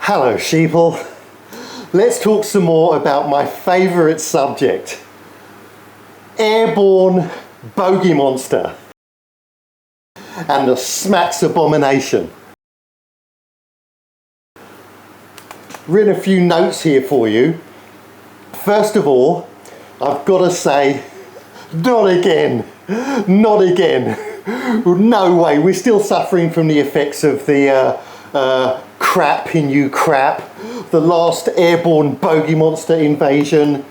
Hello, sheeple. Let's talk some more about my favourite subject, airborne bogey monster and the smacks abomination. Written a few notes here for you. First of all, I've got to say, not again, not again. No way, we're still suffering from the effects of the crap in you crap, the last airborne bogey monster invasion,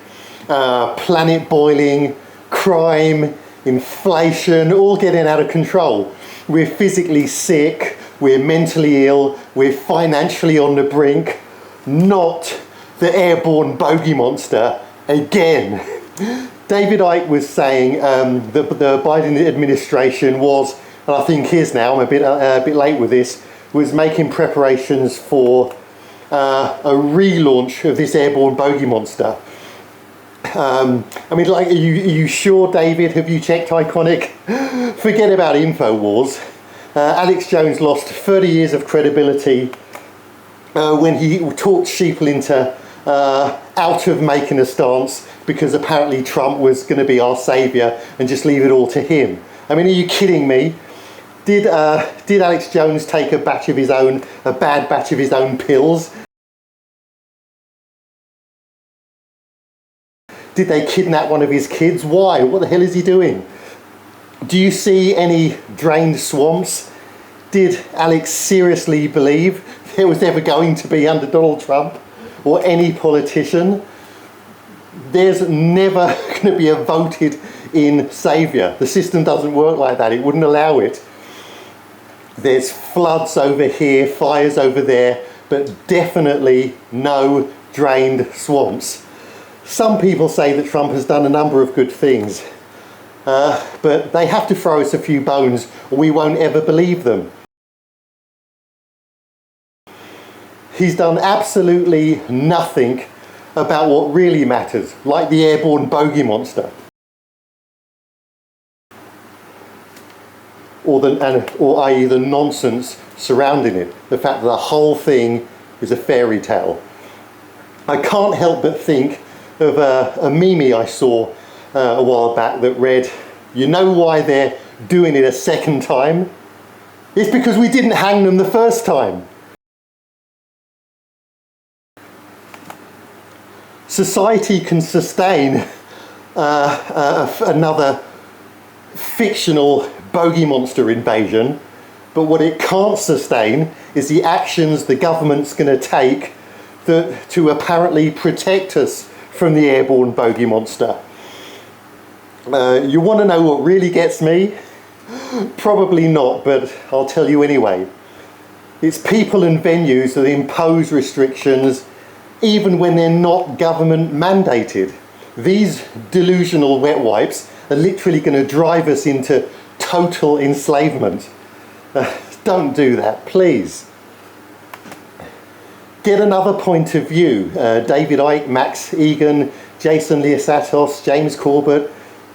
planet boiling, crime, inflation, all getting out of control. We're physically sick, we're mentally ill, we're financially on the brink. Not the airborne bogey monster again. David Icke was saying that the Biden administration was, and I think is now, I'm a bit late with this, was making preparations for a relaunch of this airborne bogey monster. I mean, like, are you sure, David? Have you checked Iconic? Forget about InfoWars. Alex Jones lost 30 years of credibility when he talked sheeple into out of making a stance because apparently Trump was going to be our saviour and just leave it all to him. I mean, are you kidding me? Did Alex Jones take a bad batch of his own pills? Did they kidnap one of his kids? Why? What the hell is he doing? Do you see any drained swamps? Did Alex seriously believe there was ever going to be under Donald Trump or any politician? There's never going to be a voted in saviour. The system doesn't work like that. It wouldn't allow it. There's floods over here, fires over there, but definitely no drained swamps. Some people say that Trump has done a number of good things, but they have to throw us a few bones or we won't ever believe them. He's done absolutely nothing about what really matters, like the airborne bogey monster. Or i.e. the nonsense surrounding it, the fact that the whole thing is a fairy tale. I can't help but think of a meme I saw a while back that read, you know why they're doing it a second time? It's because we didn't hang them the first time. Society can sustain another fictional bogey monster invasion, but what it can't sustain is the actions the government's going to take to apparently protect us from the airborne bogey monster. You want to know what really gets me? Probably not, but I'll tell you anyway. It's people and venues that impose restrictions even when they're not government mandated. These delusional wet wipes are literally going to drive us into total enslavement. Don't do that, please. Get another point of view. David Icke, Max Egan, Jason Liasatos, James Corbett,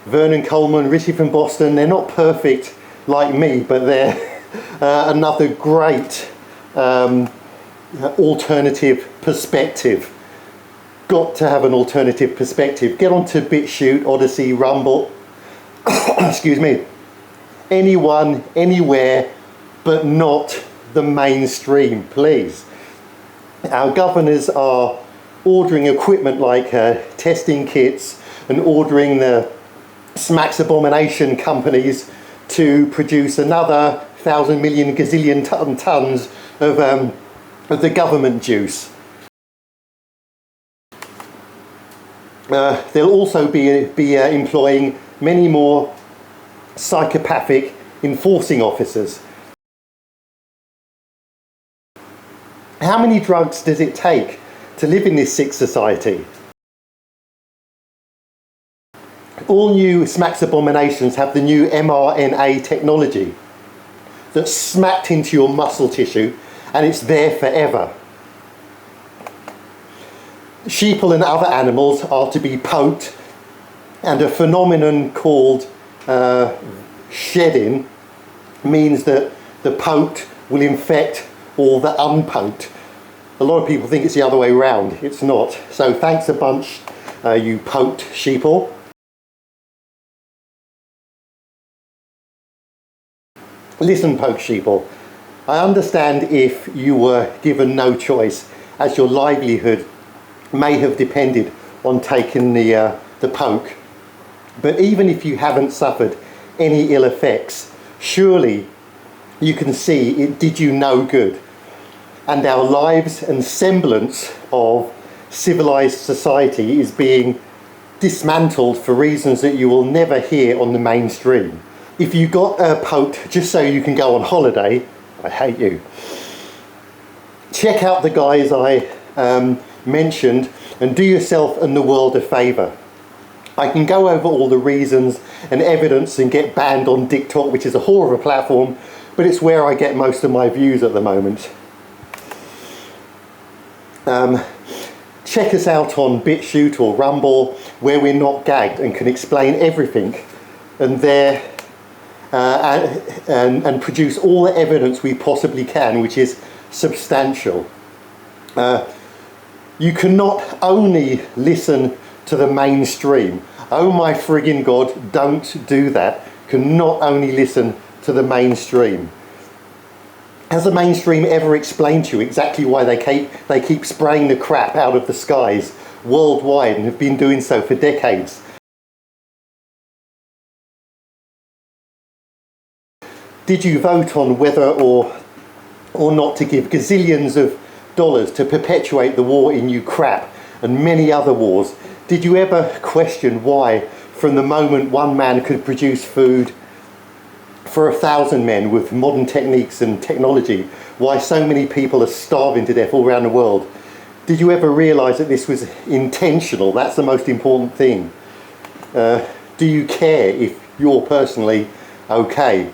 Vernon Coleman, Richie from Boston, they're not perfect like me, but they're another great alternative perspective. Got to have an alternative perspective. Get onto BitChute, Odyssey, Rumble, excuse me, anyone, anywhere, but not the mainstream, please. Our governors are ordering equipment like testing kits and ordering the smacks abomination companies to produce another 1,000 million gazillion tons of the government juice. They'll also be employing many more psychopathic enforcing officers. How many drugs does it take to live in this sick society? All new smacks abominations have the new mRNA technology that's smacked into your muscle tissue and it's there forever. Sheeple and other animals are to be poked, and a phenomenon called shedding means that the poked will infect all the unpoked. A lot of people think it's the other way round. It's not. So thanks a bunch, you poked sheeple. Listen, poke sheeple, I understand if you were given no choice, as your livelihood may have depended on taking the poke. But even if you haven't suffered any ill effects, surely you can see it did you no good. And our lives and semblance of civilized society is being dismantled for reasons that you will never hear on the mainstream. If you got poked just so you can go on holiday, I hate you. Check out the guys I mentioned and do yourself and the world a favour. I can go over all the reasons and evidence and get banned on TikTok, which is a whore of a platform, but it's where I get most of my views at the moment. Check us out on BitChute or Rumble, where we're not gagged and can explain everything and and produce all the evidence we possibly can, which is substantial. You cannot only listen to the mainstream. Oh my friggin' God, don't do that. Can not only listen to the mainstream. Has the mainstream ever explained to you exactly why they keep spraying the crap out of the skies worldwide and have been doing so for decades? Did you vote on whether or not to give gazillions of dollars to perpetuate the war in Ukraine and many other wars? Did you ever question why, from the moment one man could produce food for 1,000 men with modern techniques and technology, why so many people are starving to death all around the world? Did you ever realise that this was intentional? That's the most important thing. Do you care if you're personally okay?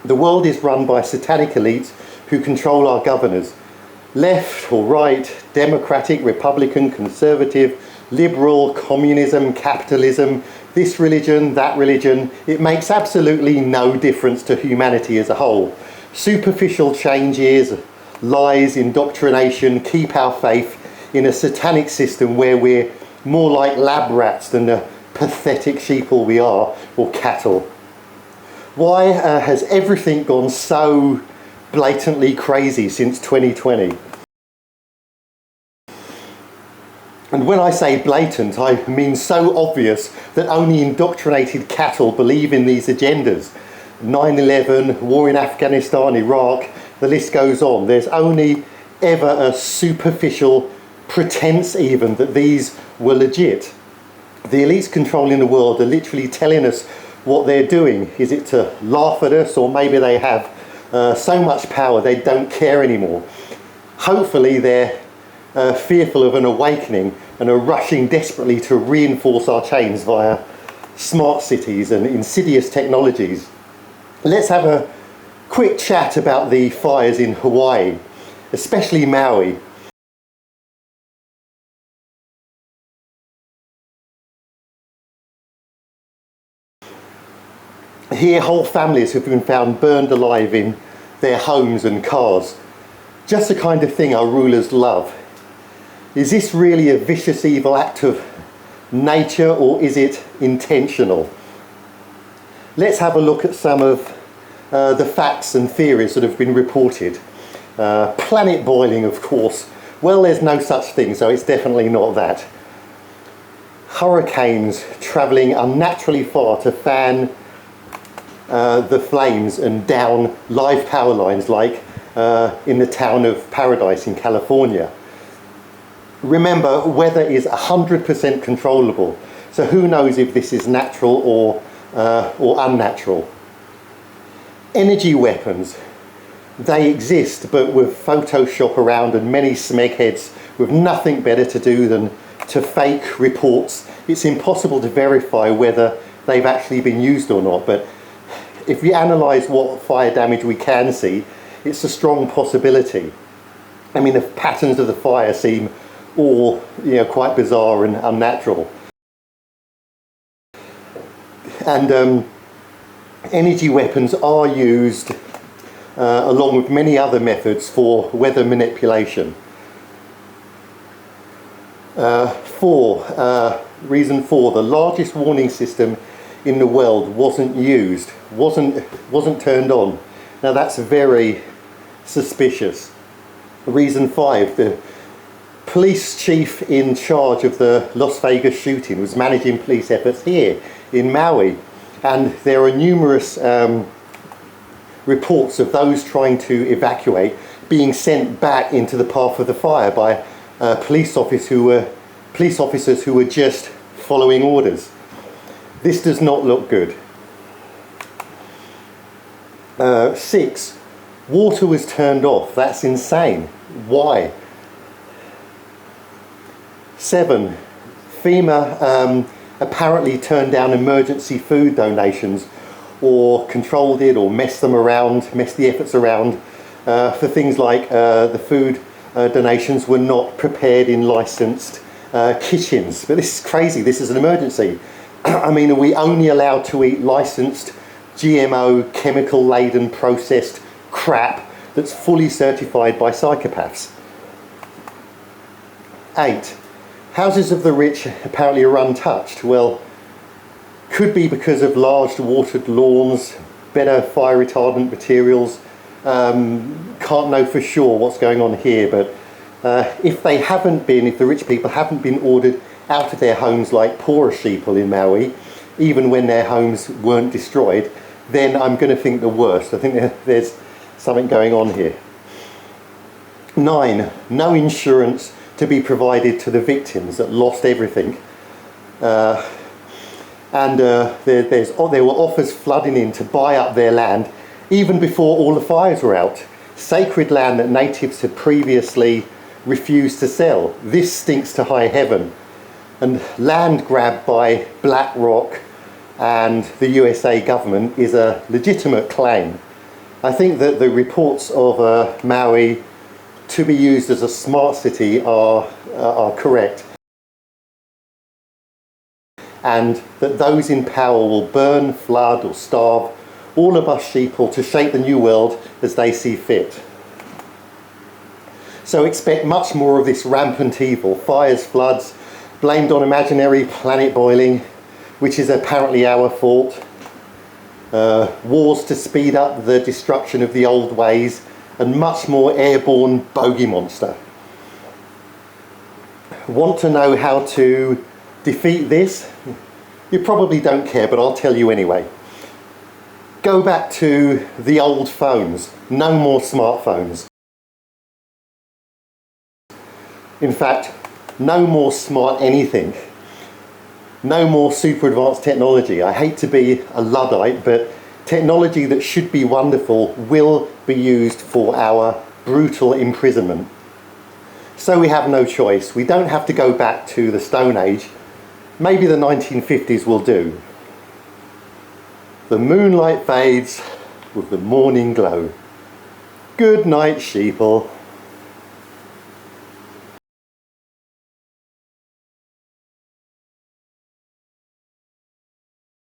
The world is run by satanic elites who control our governors. Left or right, democratic, republican, conservative, liberal, communism, capitalism, this religion, that religion, it makes absolutely no difference to humanity as a whole. Superficial changes, lies, indoctrination keep our faith in a satanic system where we're more like lab rats than the pathetic sheeple we are, or cattle. Why has everything gone so blatantly crazy since 2020? And when I say blatant, I mean so obvious that only indoctrinated cattle believe in these agendas. 9/11, war in Afghanistan, Iraq, the list goes on. There's only ever a superficial pretense even that these were legit. The elites controlling the world are literally telling us what they're doing. Is it to laugh at us, or maybe they have so much power they don't care anymore? Hopefully they're fearful of an awakening and are rushing desperately to reinforce our chains via smart cities and insidious technologies. Let's have a quick chat about the fires in Hawaii, especially Maui. Here, whole families have been found burned alive in their homes and cars. Just the kind of thing our rulers love. Is this really a vicious, evil act of nature, or is it intentional? Let's have a look at some of the facts and theories that have been reported. Planet boiling, of course. Well, there's no such thing, so it's definitely not that. Hurricanes travelling unnaturally far to fan the flames and down live power lines, like in the town of Paradise in California. Remember, weather is 100% controllable, so who knows if this is natural or unnatural. Energy weapons, they exist, but with Photoshop around and many smegheads with nothing better to do than to fake reports. It's impossible to verify whether they've actually been used or not, but if we analyse what fire damage we can see, it's a strong possibility. I mean, the patterns of the fire seem all, quite bizarre and unnatural. And energy weapons are used along with many other methods for weather manipulation. Reason 4, the largest warning system in the world wasn't used, wasn't turned on. Now that's very suspicious. Reason 5, the police chief in charge of the Las Vegas shooting was managing police efforts here in Maui, and there are numerous reports of those trying to evacuate being sent back into the path of the fire by police officers who were just following orders. This does not look good. 6, water was turned off. That's insane. Why? 7, FEMA apparently turned down emergency food donations, or controlled it, or messed the efforts around for things like the food donations were not prepared in licensed kitchens. But this is crazy. This is an emergency. I mean, are we only allowed to eat licensed GMO, chemical-laden, processed crap that's fully certified by psychopaths? 8, houses of the rich apparently are untouched. Well, could be because of large watered lawns, better fire retardant materials. Can't know for sure what's going on here, but if the rich people haven't been ordered out of their homes like poorer sheeple in Maui, even when their homes weren't destroyed, then I'm going to think the worst. I think there's something going on here. 9, no insurance to be provided to the victims that lost everything. There were offers flooding in to buy up their land even before all the fires were out. Sacred land that natives had previously refused to sell. This stinks to high heaven. And land grabbed by BlackRock and the USA government is a legitimate claim. I think that the reports of Maui to be used as a smart city are correct, and that those in power will burn, flood or starve all of us sheeple to shape the new world as they see fit. So expect much more of this rampant evil, fires, floods, blamed on imaginary planet boiling, which is apparently our fault, wars to speed up the destruction of the old ways, and much more airborne bogey monster. Want to know how to defeat this? You probably don't care, but I'll tell you anyway. Go back to the old phones. No more smartphones. In fact, no more smart anything. No more super advanced technology. I hate to be a Luddite, but technology that should be wonderful will be used for our brutal imprisonment. So we have no choice. We don't have to go back to the Stone Age. Maybe the 1950s will do. The moonlight fades with the morning glow. Good night, sheeple.